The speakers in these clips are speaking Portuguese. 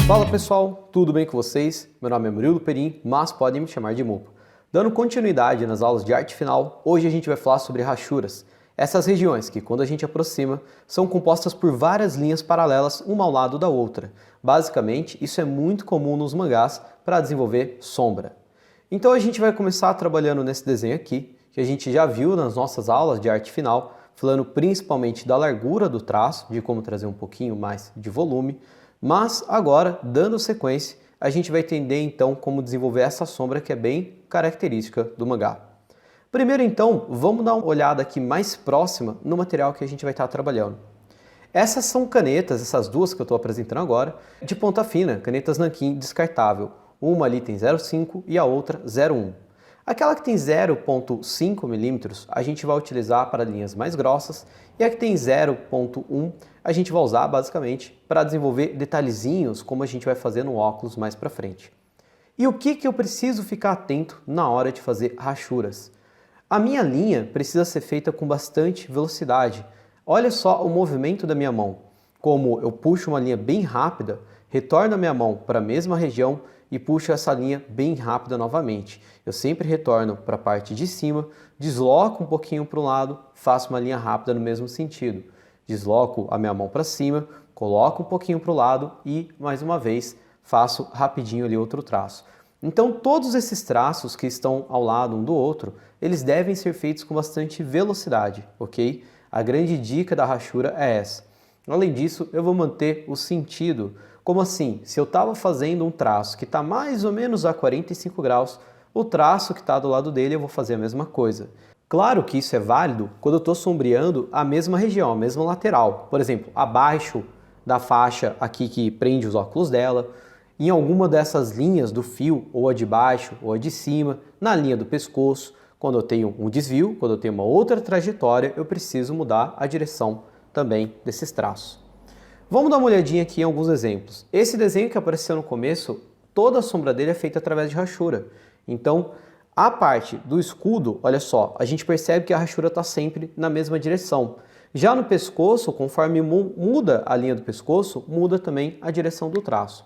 Fala pessoal, tudo bem com vocês? Meu nome é Murilo Perim, mas podem me chamar de Mupa. Dando continuidade nas aulas de arte final, hoje a gente vai falar sobre rachuras. Essas regiões que, quando a gente aproxima, são compostas por várias linhas paralelas uma ao lado da outra. Basicamente, isso é muito comum nos mangás para desenvolver sombra. Então a gente vai começar trabalhando nesse desenho aqui, que a gente já viu nas nossas aulas de arte final, falando principalmente da largura do traço, de como trazer um pouquinho mais de volume. Mas agora, dando sequência, a gente vai entender então como desenvolver essa sombra que é bem característica do mangá. Primeiro então, vamos dar uma olhada aqui mais próxima no material que a gente vai estar trabalhando. Essas são canetas, essas duas que eu estou apresentando agora, de ponta fina, canetas nanquim descartável. Uma ali tem 0,5 e a outra 0,1. Aquela que tem 0,5 milímetros a gente vai utilizar para linhas mais grossas e a que tem 0,1 a gente vai usar basicamente para desenvolver detalhezinhos como a gente vai fazer no óculos mais para frente. E o que eu preciso ficar atento na hora de fazer rachuras? A minha linha precisa ser feita com bastante velocidade. Olha só o movimento da minha mão. Como eu puxo uma linha bem rápida, retorno a minha mão para a mesma região e puxo essa linha bem rápida novamente. Eu sempre retorno para a parte de cima, desloco um pouquinho para o lado, faço uma linha rápida no mesmo sentido. Desloco a minha mão para cima, coloco um pouquinho para o lado e, mais uma vez, faço rapidinho ali outro traço. Então, todos esses traços que estão ao lado um do outro, eles devem ser feitos com bastante velocidade, ok? A grande dica da rachura é essa. Além disso, eu vou manter o sentido. Como assim? Se eu estava fazendo um traço que está mais ou menos a 45 graus, o traço que está do lado dele eu vou fazer a mesma coisa. Claro que isso é válido quando eu estou sombreando a mesma região, a mesma lateral. Por exemplo, abaixo da faixa aqui que prende os óculos dela, em alguma dessas linhas do fio, ou a de baixo ou a de cima, na linha do pescoço. Quando eu tenho um desvio, quando eu tenho uma outra trajetória, eu preciso mudar a direção também desses traços. Vamos dar uma olhadinha aqui em alguns exemplos. Esse desenho que apareceu no começo, toda a sombra dele é feita através de rachura. Então, a parte do escudo, olha só, a gente percebe que a rachura está sempre na mesma direção. Já no pescoço, conforme muda a linha do pescoço, muda também a direção do traço.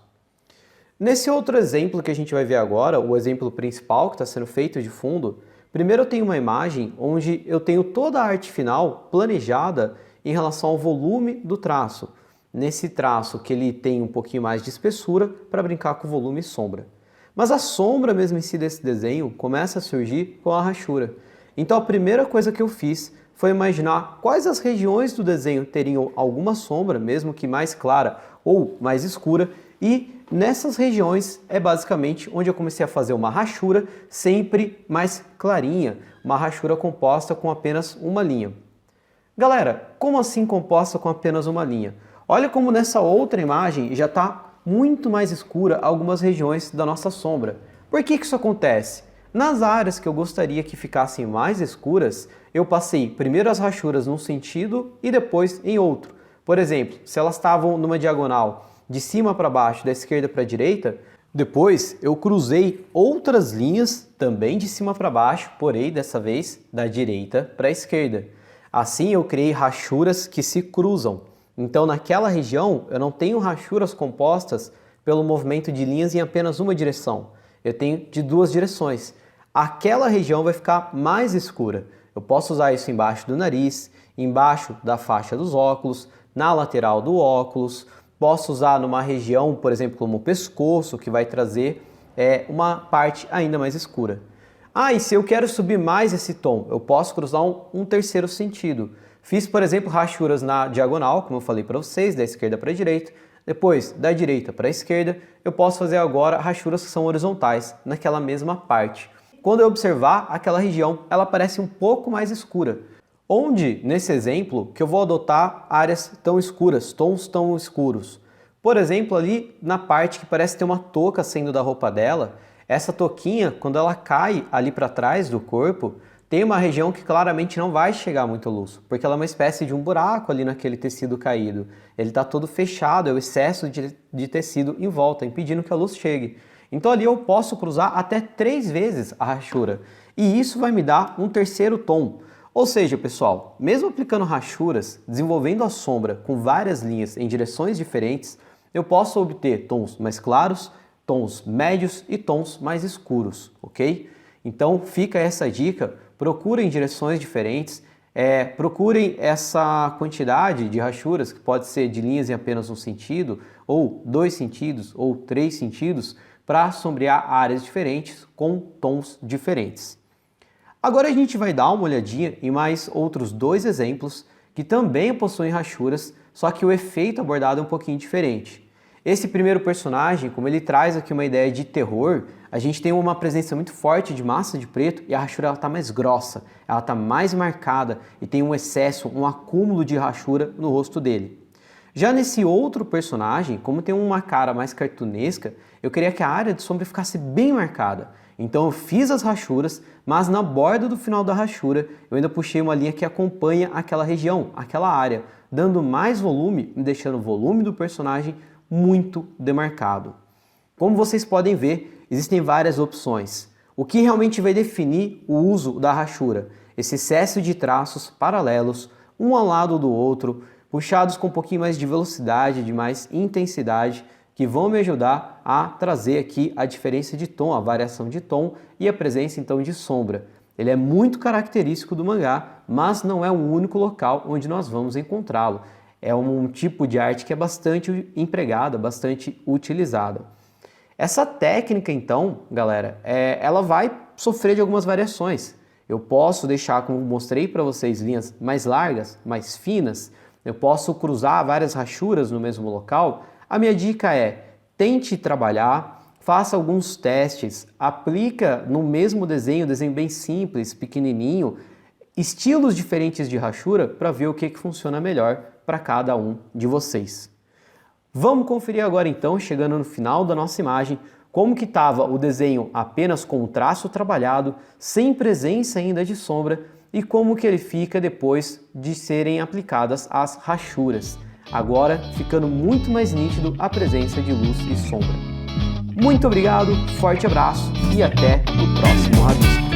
Nesse outro exemplo que a gente vai ver agora, o exemplo principal que está sendo feito de fundo, primeiro eu tenho uma imagem onde eu tenho toda a arte final planejada em relação ao volume do traço. Nesse traço que ele tem um pouquinho mais de espessura para brincar com volume e sombra. Mas a sombra mesmo em si desse desenho começa a surgir com a rachura. Então a primeira coisa que eu fiz foi imaginar quais as regiões do desenho teriam alguma sombra, mesmo que mais clara ou mais escura, e nessas regiões é basicamente onde eu comecei a fazer uma rachura sempre mais clarinha, uma rachura composta com apenas uma linha. Galera, como assim composta com apenas uma linha? Olha como nessa outra imagem já está muito mais escura algumas regiões da nossa sombra. Por que isso acontece? Nas áreas que eu gostaria que ficassem mais escuras, eu passei primeiro as rachuras num sentido e depois em outro. Por exemplo, se elas estavam numa diagonal de cima para baixo, da esquerda para a direita, depois eu cruzei outras linhas também de cima para baixo, porém dessa vez da direita para a esquerda. Assim eu criei rachuras que se cruzam. Então naquela região eu não tenho rachuras compostas pelo movimento de linhas em apenas uma direção. Eu tenho de duas direções. Aquela região vai ficar mais escura. Eu posso usar isso embaixo do nariz, embaixo da faixa dos óculos, na lateral do óculos. Posso usar numa região, por exemplo, como o pescoço, que vai trazer uma parte ainda mais escura. Ah, e se eu quero subir mais esse tom, eu posso cruzar um terceiro sentido. Fiz, por exemplo, rachuras na diagonal, como eu falei para vocês, da esquerda para a direita. Depois, da direita para a esquerda, eu posso fazer agora rachuras que são horizontais, naquela mesma parte. Quando eu observar aquela região, ela parece um pouco mais escura. Onde, nesse exemplo, que eu vou adotar áreas tão escuras, tons tão escuros. Por exemplo, ali na parte que parece ter uma touca saindo da roupa dela, essa touquinha, quando ela cai ali para trás do corpo, tem uma região que claramente não vai chegar muito luz, porque ela é uma espécie de um buraco ali naquele tecido caído. Ele está todo fechado, é o excesso de tecido em volta, impedindo que a luz chegue. Então ali eu posso cruzar até 3 vezes a rachura, e isso vai me dar um terceiro tom. Ou seja, pessoal, mesmo aplicando rachuras, desenvolvendo a sombra com várias linhas em direções diferentes, eu posso obter tons mais claros, tons médios e tons mais escuros, ok? Então fica essa dica, procurem direções diferentes, procurem essa quantidade de rachuras, que pode ser de linhas em apenas um sentido, ou 2 sentidos, ou 3 sentidos, para sombrear áreas diferentes com tons diferentes. Agora a gente vai dar uma olhadinha em mais outros 2 exemplos que também possuem rachuras, só que o efeito abordado é um pouquinho diferente. Esse primeiro personagem, como ele traz aqui uma ideia de terror, a gente tem uma presença muito forte de massa de preto e a rachura está mais grossa, ela está mais marcada e tem um excesso, um acúmulo de rachura no rosto dele. Já nesse outro personagem, como tem uma cara mais cartunesca, eu queria que a área de sombra ficasse bem marcada. Então eu fiz as rachuras, mas na borda do final da rachura eu ainda puxei uma linha que acompanha aquela região, aquela área, dando mais volume e deixando o volume do personagem muito demarcado. Como vocês podem ver, existem várias opções. O que realmente vai definir o uso da rachura? Esse excesso de traços paralelos, um ao lado do outro, puxados com um pouquinho mais de velocidade, de mais intensidade, que vão me ajudar a trazer aqui a diferença de tom, a variação de tom e a presença então de sombra. Ele é muito característico do mangá, mas não é o único local onde nós vamos encontrá-lo. É um tipo de arte que é bastante empregada, bastante utilizada. Essa técnica então, galera, ela vai sofrer de algumas variações. Eu posso deixar, como mostrei para vocês, linhas mais largas, mais finas. Eu posso cruzar várias rachuras no mesmo local. A minha dica é, tente trabalhar, faça alguns testes, aplica no mesmo desenho bem simples, pequenininho, estilos diferentes de rachura para ver o que funciona melhor para cada um de vocês. Vamos conferir agora então, chegando no final da nossa imagem, como que estava o desenho apenas com o traço trabalhado, sem presença ainda de sombra, e como que ele fica depois de serem aplicadas as rachuras. Agora ficando muito mais nítido a presença de luz e sombra. Muito obrigado, forte abraço e até o próximo aviso.